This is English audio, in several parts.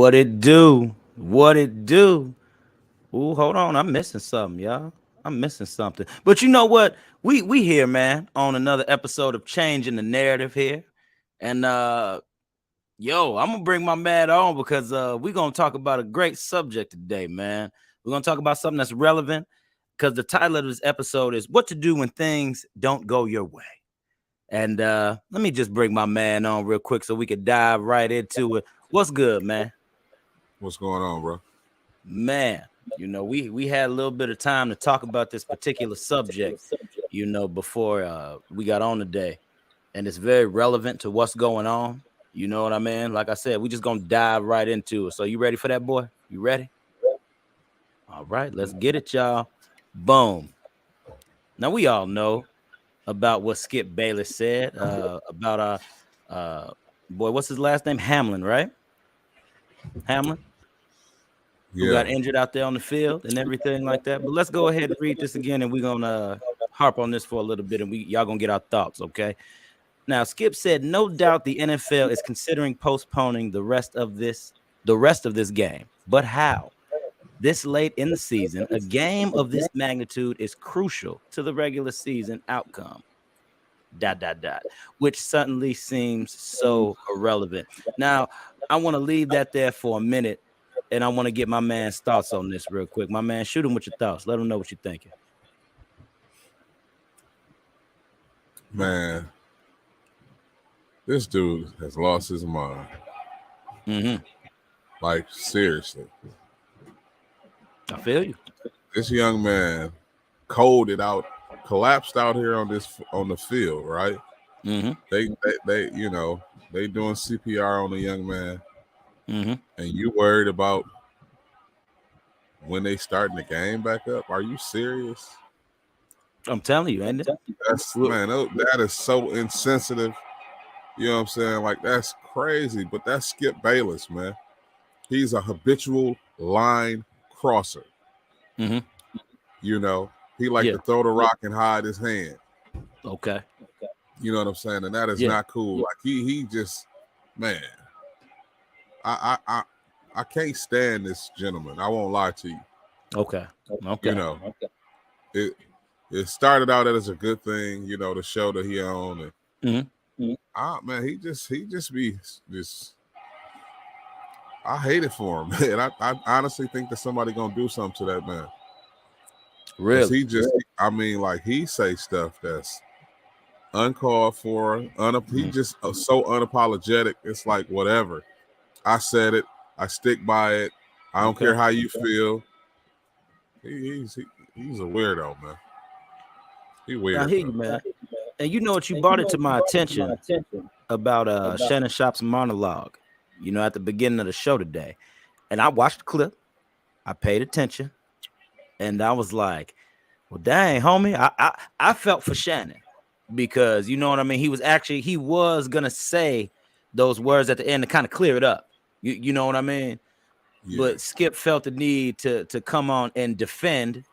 What it do? What it do? Ooh, hold on. I'm missing something, y'all. I'm missing something. But you know what? We here, man, on another episode of Changing the Narrative here. And I'm gonna bring my man on because we're gonna talk about a great subject today, man. We're gonna talk about something that's relevant because the title of this episode is What to Do When Things Don't Go Your Way. And let me just bring my man on real quick so we could dive right into it. What's good, man? What's going on, bro? Man, we had a little bit of time to talk about this particular subject, before we got on today. And it's very relevant to what's going on. You know what I mean? Like I said, we just gonna dive right into it. So you ready for that, boy? You ready? All right, let's get it, y'all. Boom. Now we all know about what Skip Bayless said about boy, what's his last name? Hamlin, right? Hamlin, who got injured out there on the field and everything like that. But let's go ahead and read this again, and we're gonna harp on this for a little bit, and y'all gonna get our thoughts, okay? Now, Skip said, no doubt the NFL is considering postponing the rest of this game. But how? This late in the season, a game of this magnitude is crucial to the regular season outcome. ... Which suddenly seems so irrelevant. Now, I want to leave that there for a minute, and I want to get my man's thoughts on this real quick. My man, shoot him with your thoughts. Let him know what you're thinking. Man, this dude has lost his mind. Like, seriously. I feel you. This young man collapsed out here on the field, right? They doing CPR on the young man, and you worried about when they starting the game back up? Are you serious? I'm telling you, ain't it? That is so insensitive. You know what I'm saying? Like, that's crazy. But that's Skip Bayless, man. He's a habitual line crosser. You know, he to throw the rock and hide his hand. Okay. You know what I'm saying? And that is not cool. Like, he just, man, I can't stand this gentleman. I won't lie to you. Okay. You know, it started out as a good thing, you know, the show that he owned. And man, he just be this. I hate it for him, man. I honestly think that somebody gonna do something to that man. Really? He say stuff that's uncalled for. He just so unapologetic. It's like, whatever. I said it. I stick by it. I don't care how you feel. He's a weirdo, man. He weird. I hear you, man. And you know what? You brought it to my attention about Shannon Sharpe's monologue, at the beginning of the show today. And I watched the clip. I paid attention. And I was like, well, dang, homie. I felt for Shannon because, you know what I mean? He was going to say those words at the end to kind of clear it up. You know what I mean? Yeah. But Skip felt the need to come on and defend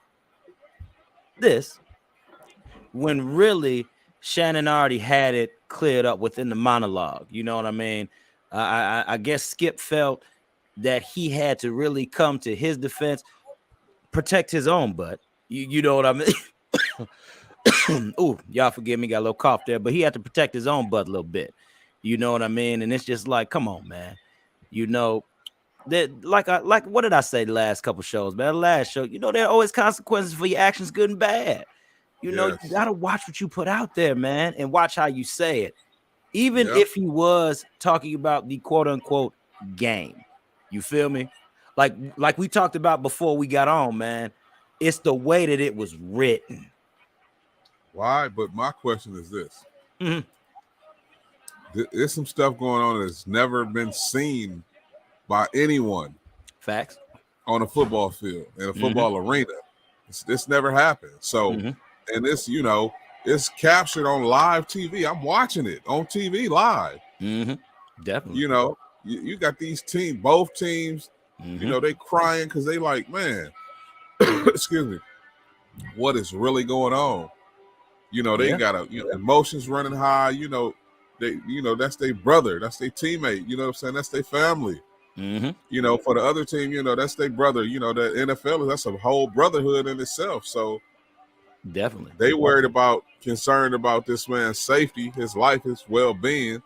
this when really Shannon already had it cleared up within the monologue. You know what I mean? I guess Skip felt that he had to really come to his defense, protect his own butt. You know what I mean? Ooh, y'all forgive me, got a little cough there, but he had to protect his own butt a little bit. You know what I mean? And it's just like, come on, man. You know, that like what did I say the last couple shows, man? The last show, there are always consequences for your actions, good and bad. You know, you gotta watch what you put out there, man, and watch how you say it. Even if he was talking about the quote unquote game. You feel me? Like we talked about before we got on, man. It's the way that it was written. Why? But my question is this. There's some stuff going on that's never been seen by anyone. Facts. On a football field, in a football arena. This never happened. So, and this, it's captured on live TV. I'm watching it on TV live. Definitely. You got these both teams, they crying because they like, man, excuse me, what is really going on? They got emotions running high, they, that's their brother, that's their teammate, you know what I'm saying? That's their family. You know, for the other team, you know, that's their brother. You know, the NFL, that's a whole brotherhood in itself. So definitely, they concerned about this man's safety, his life, his well-being.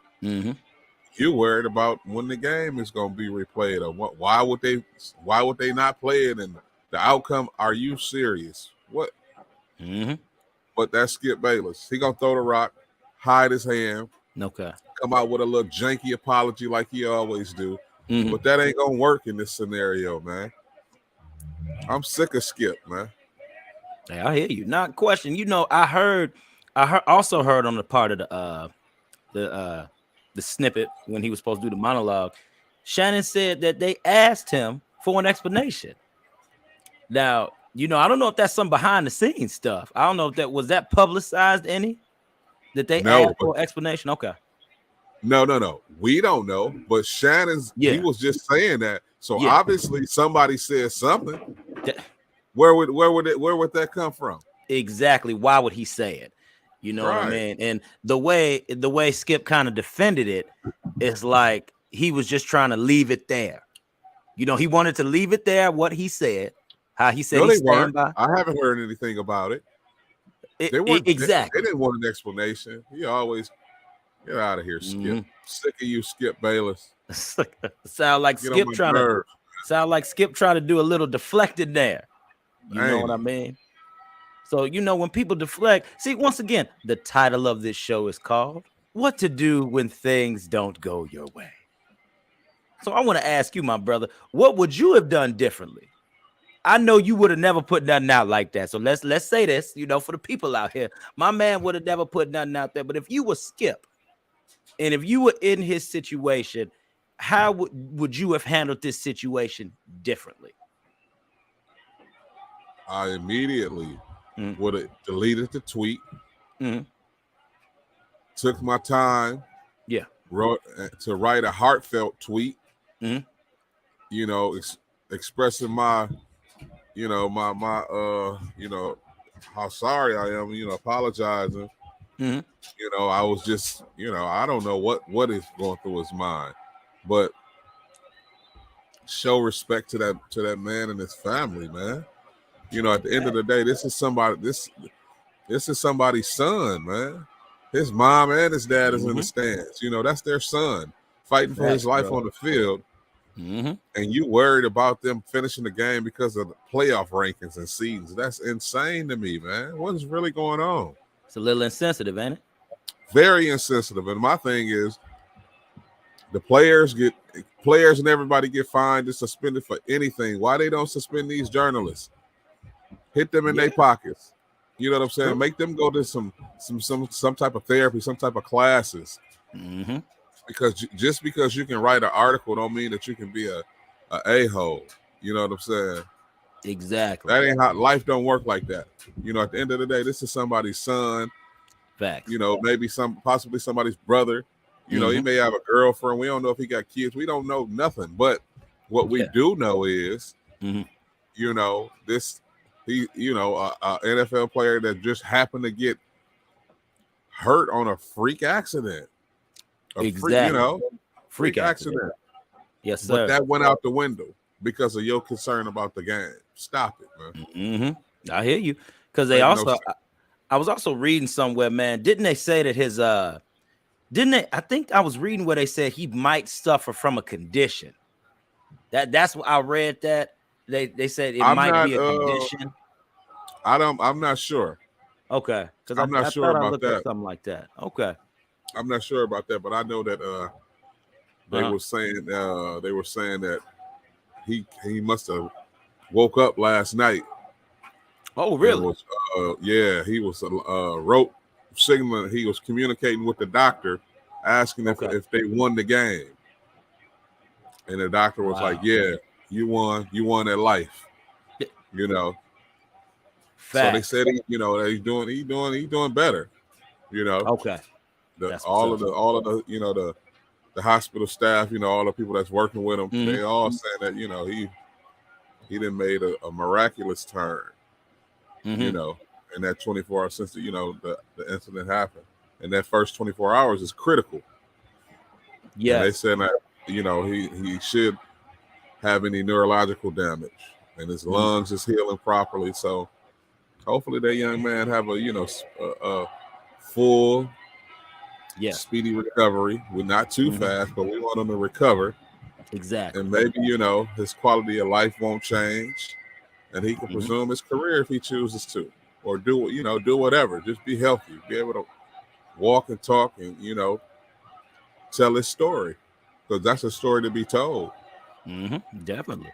You worried about when the game is going to be replayed, or what? Why would they not play it? And the outcome? Are you serious? What? But that's Skip Bayless. He gonna throw the rock, hide his hand, come out with a little janky apology like he always do. But that ain't gonna work in this scenario, man. I'm sick of Skip, man. Hey, I hear you. Not question. You know, I also heard on the part of the snippet when he was supposed to do the monologue. Shannon said that they asked him for an explanation. Now, you know, I don't know if that's some behind the scenes stuff. I don't know if that was publicized any that they asked for an explanation. Okay. No. We don't know, but he was just saying that. So obviously somebody said something. Where would that come from? Exactly. Why would he say it? You know what I mean? And the way Skip kind of defended it is like he was just trying to leave it there. You know, he wanted to leave it there, what he said, how he said he stand by. I haven't heard anything about it. Exactly. They didn't want an explanation. He always get out of here, Skip. Sick of you, Skip Bayless. Sound like Skip trying to do a little deflecting there. You know what I mean? So, you know, when people deflect, see, once again, the title of this show is called What to Do When Things Don't Go Your Way. So I want to ask you, my brother, what would you have done differently? I know you would have never put nothing out like that. So let's say this, you know, for the people out here, my man would have never put nothing out there. But if you were Skip, and if you were in his situation, how would you have handled this situation differently? I immediately would have deleted the tweet. Took my time. Wrote to write a heartfelt tweet. You know, expressing my, you know, you know, how sorry I am. You know, apologizing. You know, I was just, you know, I don't know what is going through his mind, but show respect to that man and his family, man. You know, at the end of the day, this is somebody's son, man. His mom and his dad is in the stands. You know, that's their son fighting for his life on the field. And you worried about them finishing the game because of the playoff rankings and seasons. That's insane to me, man. What is really going on? It's a little insensitive, ain't it? Very insensitive. And my thing is, the players and everybody get fined and suspended for anything. Why they don't suspend these journalists? Hit them in their pockets. You know what I'm saying? Make them go to some type of therapy, some type of classes. Because just because you can write an article don't mean that you can be a a-hole. You know what I'm saying? Exactly. That ain't how life don't work like that. You know, at the end of the day, this is somebody's son. Facts. You know, maybe possibly somebody's brother. You know, he may have a girlfriend. We don't know if he got kids. We don't know nothing. But what we do know is, you know, a NFL player that just happened to get hurt on a freak accident. Freak accident. Yes, sir. But that went out the window because of your concern about the game. Stop it, man. I hear you. Because they also, I was also reading somewhere, man. Didn't they say that his I think I was reading where they said he might suffer from a condition. That's what I read. That they said it might be a condition. I'm not sure. Okay, because I'm not sure about that. Something like that. Okay, I'm not sure about that, but I know that they were saying that he must have woke up last night. Oh, really? He was wrote signaling. He was communicating with the doctor, asking if they won the game, and the doctor was like, "Yeah, you won at life." You know. Fact. So they said he's doing better. You know. Okay. All of the the hospital staff, all the people that's working with him, they all saying that he done made a miraculous turn. In that 24 hours since the incident happened, and that first 24 hours is critical. Yeah, and they said that he should have any neurological damage, and his lungs is healing properly. So hopefully that young man have a full, speedy recovery. We're not too fast, but we want him to recover. Exactly. And maybe, his quality of life won't change, and he can resume his career if he chooses to, or do whatever. Just be healthy, be able to walk and talk and, tell his story, because that's a story to be told. Definitely.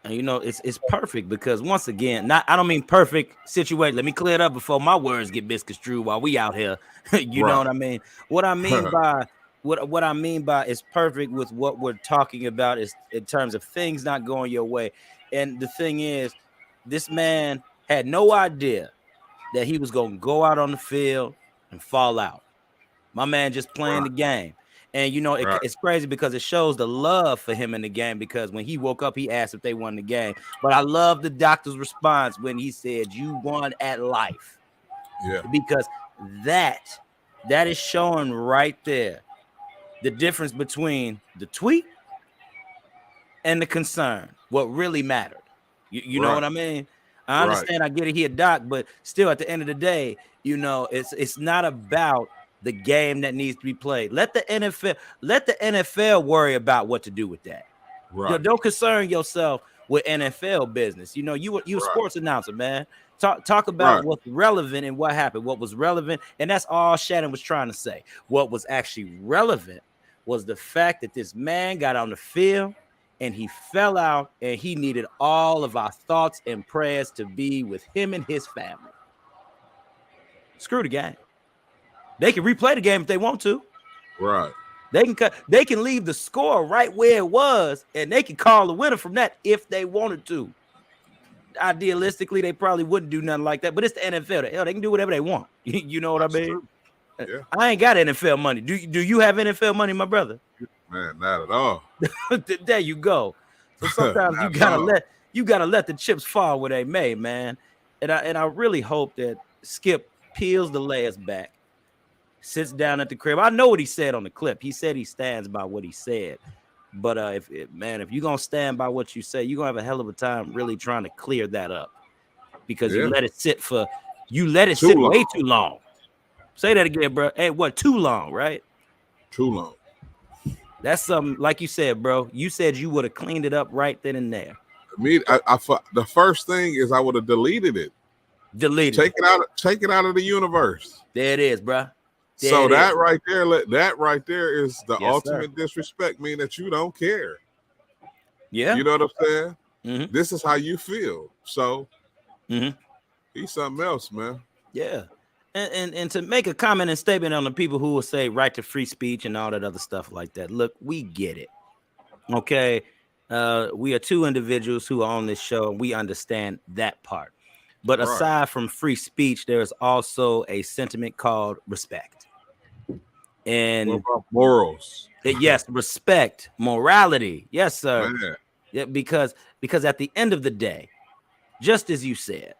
And it's perfect because once again, I don't mean perfect situation. Let me clear it up before my words get misconstrued while we out here. You know what I mean? What I mean by what I mean by is perfect with what we're talking about is in terms of things not going your way. And the thing is, this man had no idea that he was going to go out on the field and fall out. My man just playing the game. And, it's crazy because it shows the love for him in the game, because when he woke up, he asked if they won the game. But I love the doctor's response when he said, "You won at life." Yeah. Because that is showing right there the difference between the tweet and the concern, what really mattered. You know what I mean? I understand. I get it here, Doc, but still at the end of the day, it's not about the game that needs to be played. Let the NFL worry about what to do with that. Right. Don't concern yourself with NFL business. You a sports announcer, man. Talk about what's relevant and what happened. What was relevant, and that's all Shannon was trying to say. What was actually relevant was the fact that this man got on the field and he fell out, and he needed all of our thoughts and prayers to be with him and his family. Screw the game. They can replay the game if they want to. Right. They can leave the score right where it was, and they can call the winner from that if they wanted to. Idealistically, they probably wouldn't do nothing like that, but it's the NFL. Hell, they can do whatever they want. You know what I mean? Yeah. I ain't got NFL money. Do you have NFL money, my brother? Man, not at all. There you go. So sometimes you gotta let the chips fall where they may, man. And I really hope that Skip peels the layers back, sits down at the crib. I know what he said on the clip. He said he stands by what he said. But if you're gonna stand by what you say, you're gonna have a hell of a time really trying to clear that up, because you let it sit way too long. Say that again, bro. Hey, what? Too long, right? Too long. That's something, like you said, bro. You said you would have cleaned it up right then and there. The first thing is I would have deleted it. Take it out of the universe. There it is, bro. That right there is the ultimate disrespect, meaning that you don't care. Yeah. You know what I'm saying? Mm-hmm. This is how you feel. So he's something else, man. Yeah. And to make a comment and statement on the people who will say right to free speech and all that other stuff like that. Look, we get it. Okay. We are two individuals who are on this show, and we understand that part. But aside from free speech, there's also a sentiment called respect. And what about morals? Yes, respect, morality. Yes, sir. Man. Yeah, because at the end of the day, just as you said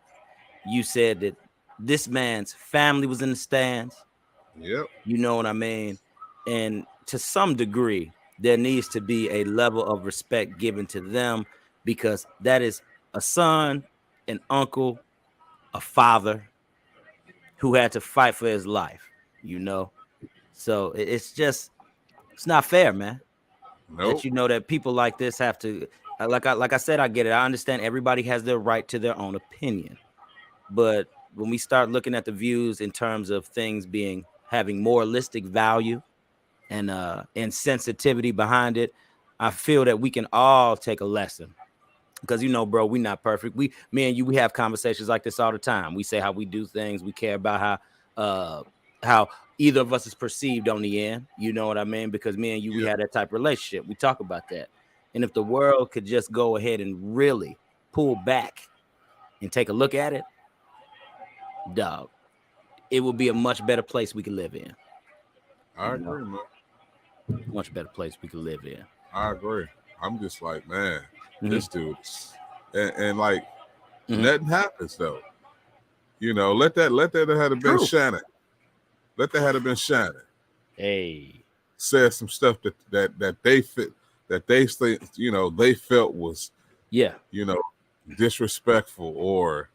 that this man's family was in the stands. Yep. You know what I mean? And to some degree, there needs to be a level of respect given to them, because that is a son, an uncle, a father who had to fight for his life, So it's not fair, man. Nope. That that people like this have to, like I said, I get it. I understand everybody has their right to their own opinion. But when we start looking at the views in terms of things having moralistic value and sensitivity behind it, I feel that we can all take a lesson. Because, bro, we're not perfect. Me and you, we have conversations like this all the time. We say how we do things. We care about how either of us is perceived on the end. You know what I mean? Because me and you, we had that type of relationship. We talk about that. And if the world could just go ahead and really pull back and take a look at it, dog, it would be a much better place we could live in. I agree, man. Much better place we could live in. I agree. I'm just like, man, this dude, and like nothing happens though. Let that have been Shannon. Let that have been Shannon. Hey, said some stuff that that they think, they felt was, Yeah. disrespectful or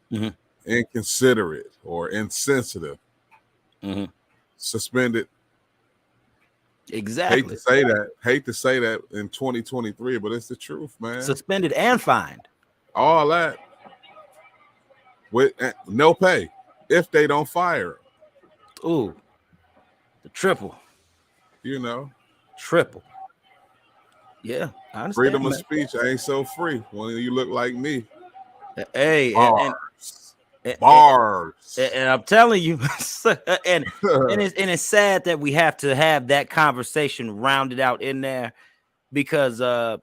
inconsiderate or insensitive, suspended. Exactly. Hate to say that in 2023, but it's the truth, man. Suspended and fined. All that with no pay if they don't fire them. Ooh, the triple. Triple. Yeah, I understand. Freedom of man. speech ain't so free when you look like me. Hey, bars. And I'm telling you, and it's sad that we have to have that conversation rounded out in there, because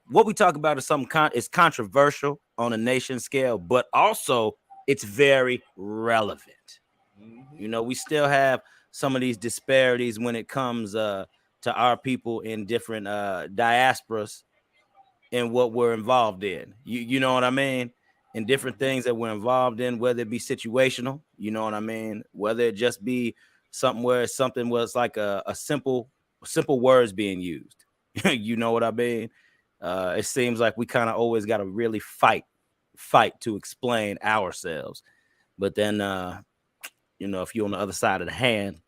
what we talk about is something is controversial on a nation scale, but also it's very relevant. We still have some of these disparities when it comes to our people in different diasporas and what we're involved in. You know what I mean? And different things that we're involved in, whether it be situational, you know what I mean? Whether it just be something where something was like a simple words being used. You know what I mean? It seems like we kind of always got to really fight to explain ourselves. But then, if you're on the other side of the hand,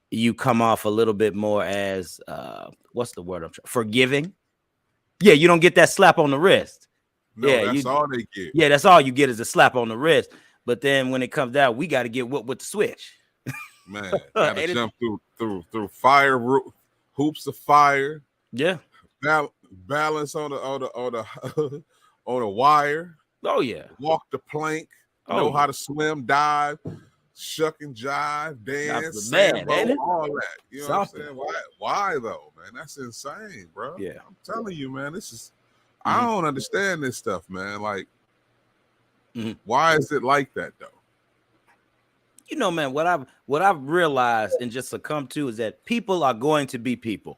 you come off a little bit more as, what's the word? Forgiving. Yeah, you don't get that slap on the wrist. No, that's all they get. Yeah, that's all you get is a slap on the wrist. But then when it comes out, we got to get whooped with the switch. Man, got to jump through fire hoops of fire. Yeah, balance on the on a wire. Oh yeah, walk the plank. Know how to swim, dive, shuck and jive, dance, sambo, all that. You know what I'm saying? Why though, man? That's insane, bro. Yeah, I'm telling you, man. This is. I don't understand this stuff, man. Like, why is it like that though? Man, what I've realized and just succumbed to is that people are going to be people,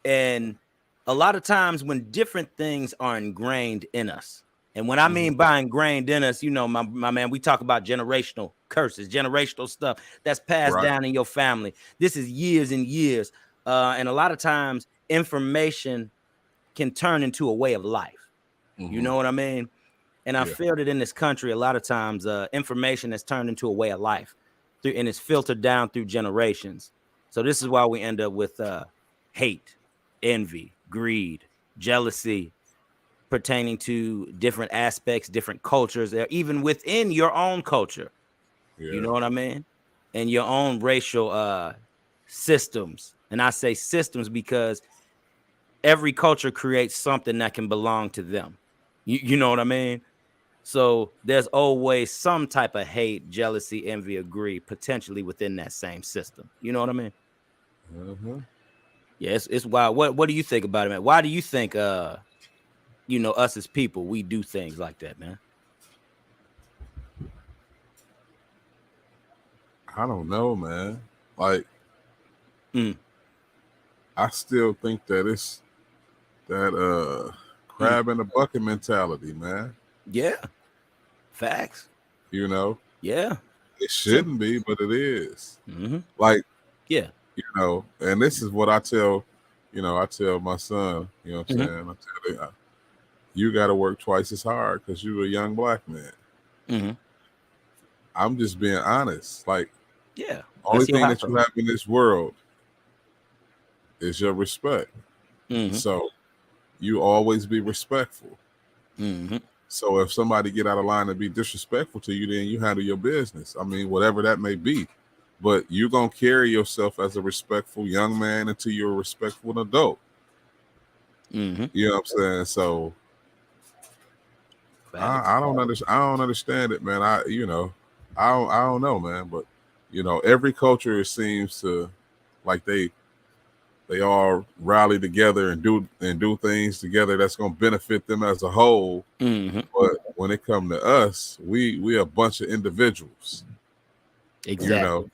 and a lot of times when different things are ingrained in us. And when I mean by ingrained in us, my man, we talk about generational curses, generational stuff that's passed down in your family. This is years and years. And a lot of times information can turn into a way of life. You know what I mean? And I feel that in this country, a lot of times information has turned into a way of life and it's filtered down through generations. So this is why we end up with hate, envy, greed, jealousy, pertaining to different aspects, different cultures, even within your own culture. You know what I mean? And your own racial systems. And I say systems because every culture creates something that can belong to them. You know what I mean? So there's always some type of hate, jealousy, envy, or greed potentially within that same system. You know what I mean? Yeah, it's wild. What do you think about it, man? Why do you think us as people, we do things like that, man? I don't know, man. Like, I still think that it's that crab in the bucket mentality, man. Yeah. Facts. Yeah. It shouldn't be, but it is. Like, yeah. And this is what I tell, I tell my son, you know what I'm saying? I tell him, you got to work twice as hard because you're a young black man. I'm just being honest. Like, only thing that you have in this world is your respect. So you always be respectful. So if somebody get out of line and be disrespectful to you, then you handle your business. I mean, whatever that may be. But you're going to carry yourself as a respectful young man until you're a respectful adult. You know what I'm saying? So I don't understand it, man. I don't know, man. But every culture, it seems to like they all rally together and do things together that's going to benefit them as a whole. But when it comes to us, we a bunch of individuals. Exactly.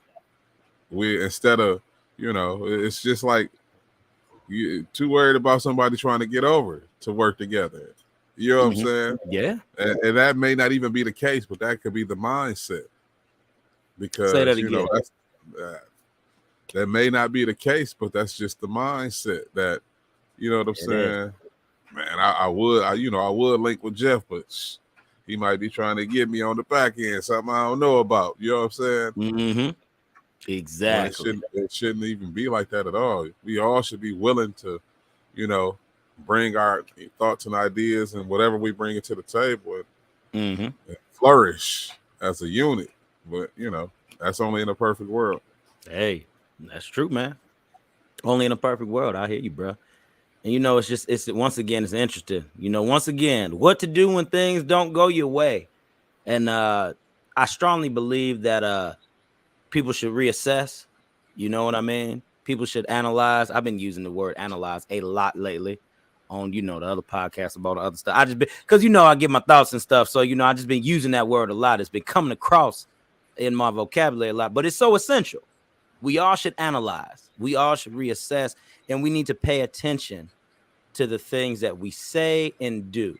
We instead of it's just like you too worried about somebody trying to get over to work together. You know what I'm saying? Yeah. And that may not even be the case, but that could be the mindset. Because say that again. That may not be the case, but that's just the mindset that You know what I'm saying? Man, I would link with Jeff, but he might be trying to get me on the back end, something I don't know about. You know what I'm saying? Mm-hmm. Exactly. When it shouldn't even be like that at all. We all should be willing to, bring our thoughts and ideas and whatever we bring it to the table and flourish as a unit. But that's only in a perfect world. Hey, that's true, man. Only in a perfect world. I hear you, bro. And it's once again, it's interesting. Once again, what to do when things don't go your way. And I strongly believe that people should reassess. You know what I mean? People should analyze. I've been using the word analyze a lot lately on, the other podcasts about the other stuff. I just been because I get my thoughts and stuff. So, I just been using that word a lot. It's been coming across in my vocabulary a lot, but it's so essential. We all should analyze. We all should reassess, and we need to pay attention to the things that we say and do.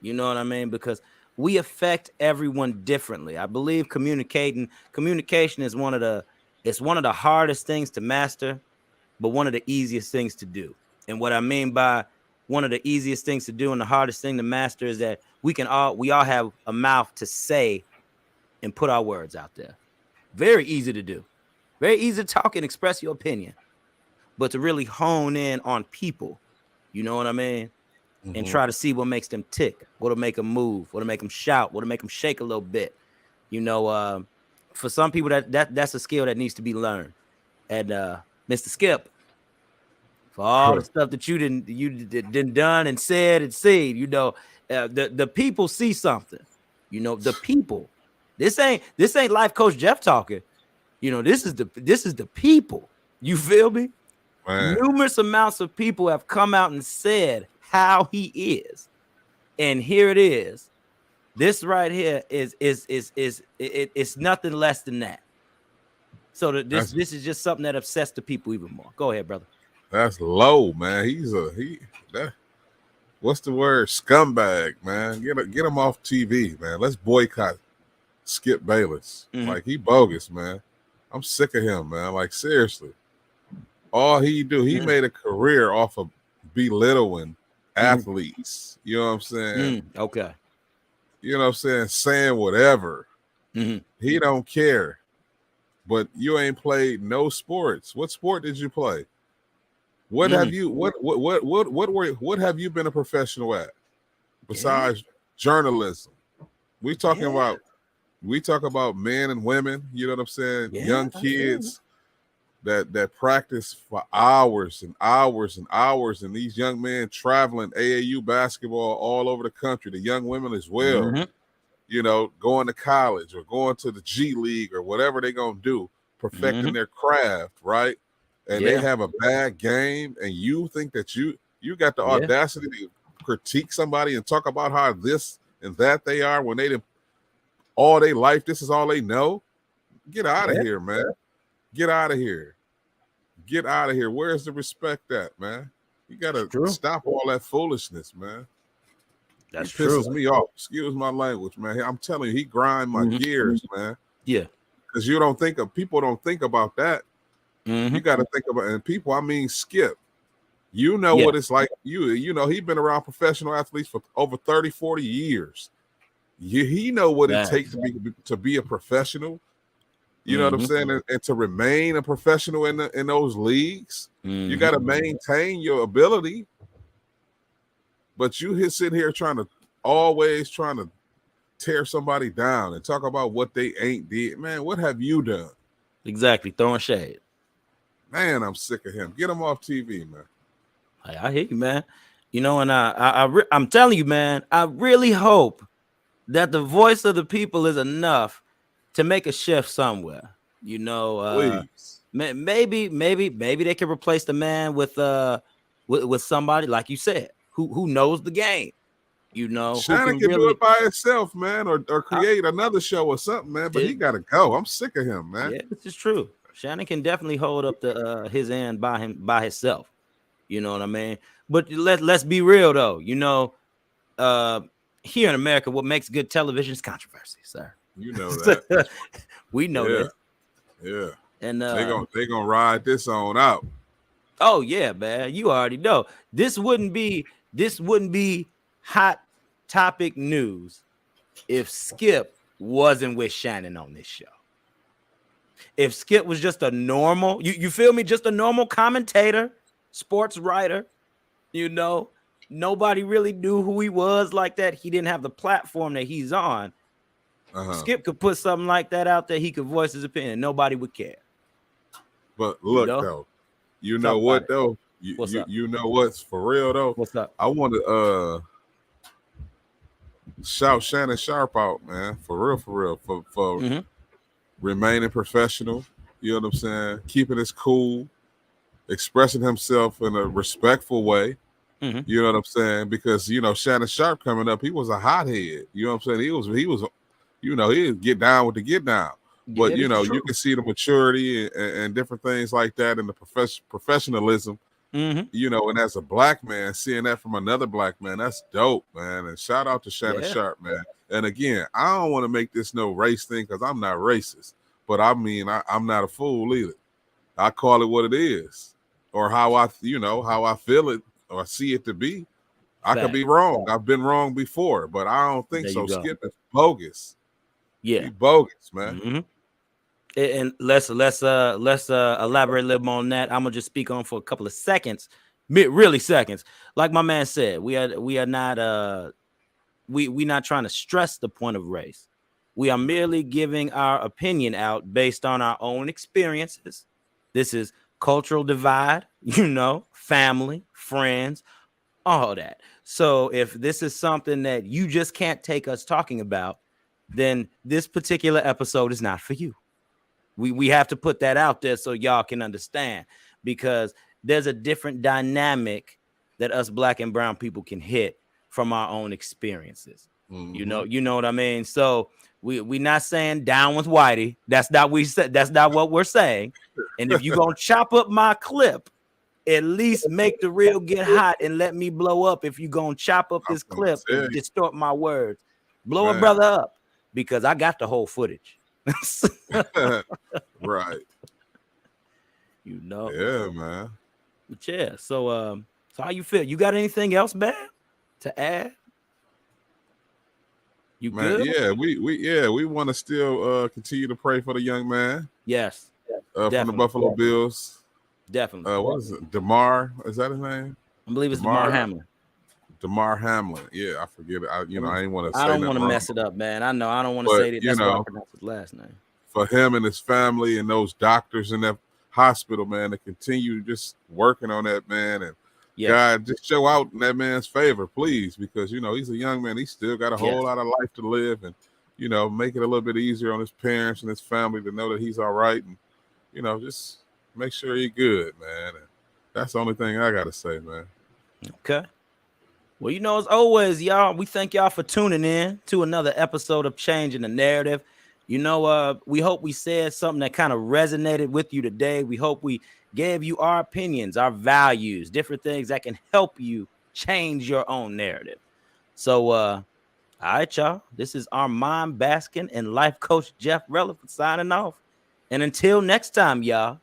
You know what I mean? Because we affect everyone differently. I believe communication is one of the hardest things to master, but one of the easiest things to do. And what I mean by one of the easiest things to do and the hardest thing to master is that we all have a mouth to say and put our words out there. Very easy to do. Very easy to talk and express your opinion. But to really hone in on people, you know what I mean? And try to see what makes them tick, what'll make them move, what'll make them shout, what'll make them shake a little bit. For some people that's a skill that needs to be learned. And Mr. Skip, for all the stuff that you didn't done and said and seen, the people see something. The people. This ain't Life Coach Jeff talking. This is the people. You feel me? Man. Numerous amounts of people have come out and said how he is, and here it is. This right here it's nothing less than that. So this is just something that upsets the people even more. Go ahead, brother. That's low, man. What's the word? Scumbag, man. Get him off TV, man. Let's boycott Skip Bayless. Like, he bogus, man. I'm sick of him, man. Like, seriously. All he made a career off of belittling athletes. You know what I'm saying? Okay. You know what I'm saying? Saying whatever. He don't care. But you ain't played no sports. What sport did you play? What have you what have you been a professional at besides journalism? We talk about men and women, you know what I'm saying? Young kids that practice for hours and hours and hours, and these young men traveling AAU basketball all over the country, the young women as well, going to college or going to the G League or whatever they're going to do, perfecting their craft, right? And they have a bad game, and you think that you got the audacity to critique somebody and talk about how this and that they are when they all their life, this is all they know? Get out of here, man. Get out of here. Get out of here. Where's the respect at, man? You got to stop all that foolishness, man. That's true. It pisses me off. Excuse my language, man. I'm telling you, he grind my gears, man. Yeah. Because people don't think about that. You got to think about, and people, I mean, Skip, what it's like. He's been around professional athletes for over 30, 40 years. He know what it takes to be a professional. You know what I'm saying? And to remain a professional in those leagues, you got to maintain your ability. But you sitting here always trying to tear somebody down and talk about what they ain't did. Man, what have you done? Exactly. Throwing shade. Man, I'm sick of him. Get him off TV, man. I hear you, man. And I'm telling you, man, I really hope that the voice of the people is enough to make a shift somewhere. Please. Maybe they can replace the man with somebody, like you said, who knows the game. Shannon can do it by himself, man, or create another show or something, man. But he got to go. I'm sick of him, man. Yeah, this is true. Shannon can definitely hold up his end by himself. You know what I mean? But let's be real though. Here in America, what makes good television is controversy, sir. You know that. We know that. Yeah. And they gonna ride this on out. Oh yeah, man. You already know. This wouldn't be hot topic news if Skip wasn't with Shannon on this show. If Skip was just a normal, you feel me, just a normal commentator, sports writer, nobody really knew who he was like that. He didn't have the platform that he's on. Skip could put something like that out there. He could voice his opinion. Nobody would care. But look, though, you know what, though? You know what's for real, though? What's up? I want to shout Shannon Sharpe out, man, for real, for remaining professional. You know what I'm saying? Keeping his cool, expressing himself in a respectful way. You know what I'm saying? Because Shannon Sharpe coming up, he was a hothead. You know what I'm saying? He was, he'd get down with the get down. But you can see the maturity and different things like that, and the professionalism. And as a black man, seeing that from another black man, that's dope, man. And shout out to Shannon Sharpe, man. And again, I don't want to make this no race thing because I'm not racist, but I mean I'm not a fool either. I call it what it is, or how I feel it or see it to be. I could be wrong. I've been wrong before, but I don't think so. Skip is bogus. Yeah, he bogus, man. And let's elaborate a little more on that. I'm gonna just speak on for a couple of seconds, really seconds. Like my man said, we are not we not trying to stress the point of race. We are merely giving our opinion out based on our own experiences. This is cultural divide, family, friends, all that. So if this is something that you just can't take us talking about, then this particular episode is not for you. We have to put that out there so y'all can understand, because there's a different dynamic that us black and brown people can hit from our own experiences. You know what I mean? So we not saying down with Whitey. That's not what we're saying. And if you're gonna chop up my clip, at least make the reel get hot and let me blow up. If you're gonna chop up this clip and distort my words, blow a brother up, because I got the whole footage. Right. Yeah, man. But yeah, so how you feel? You got anything else, man, to add? You man, good? Yeah, we want to still continue to pray for the young man. Yes. From the Buffalo Bills. Definitely. What is it? DeMar? Is that his name? I believe it's DeMar Hamlin. DeMar Hamlin. Yeah, I forget it. I ain't want to say. I don't want to mess it up, man. I know I don't want to say that. That's why I pronounce his last name. For him and his family and those doctors in that hospital, man, to continue just working on that, man, and God, just show out in that man's favor, please, because he's a young man. He still got a whole lot of life to live, and make it a little bit easier on his parents and his family to know that he's all right, and just make sure he's good, man. And that's the only thing I gotta say, man. Okay. Well, as always, y'all, we thank y'all for tuning in to another episode of Changing the Narrative. We hope we said something that kind of resonated with you today. We hope we gave you our opinions, our values, different things that can help you change your own narrative. So, all right, y'all. This is Armand Baskin and life coach Jeff Relevant signing off. And until next time, y'all,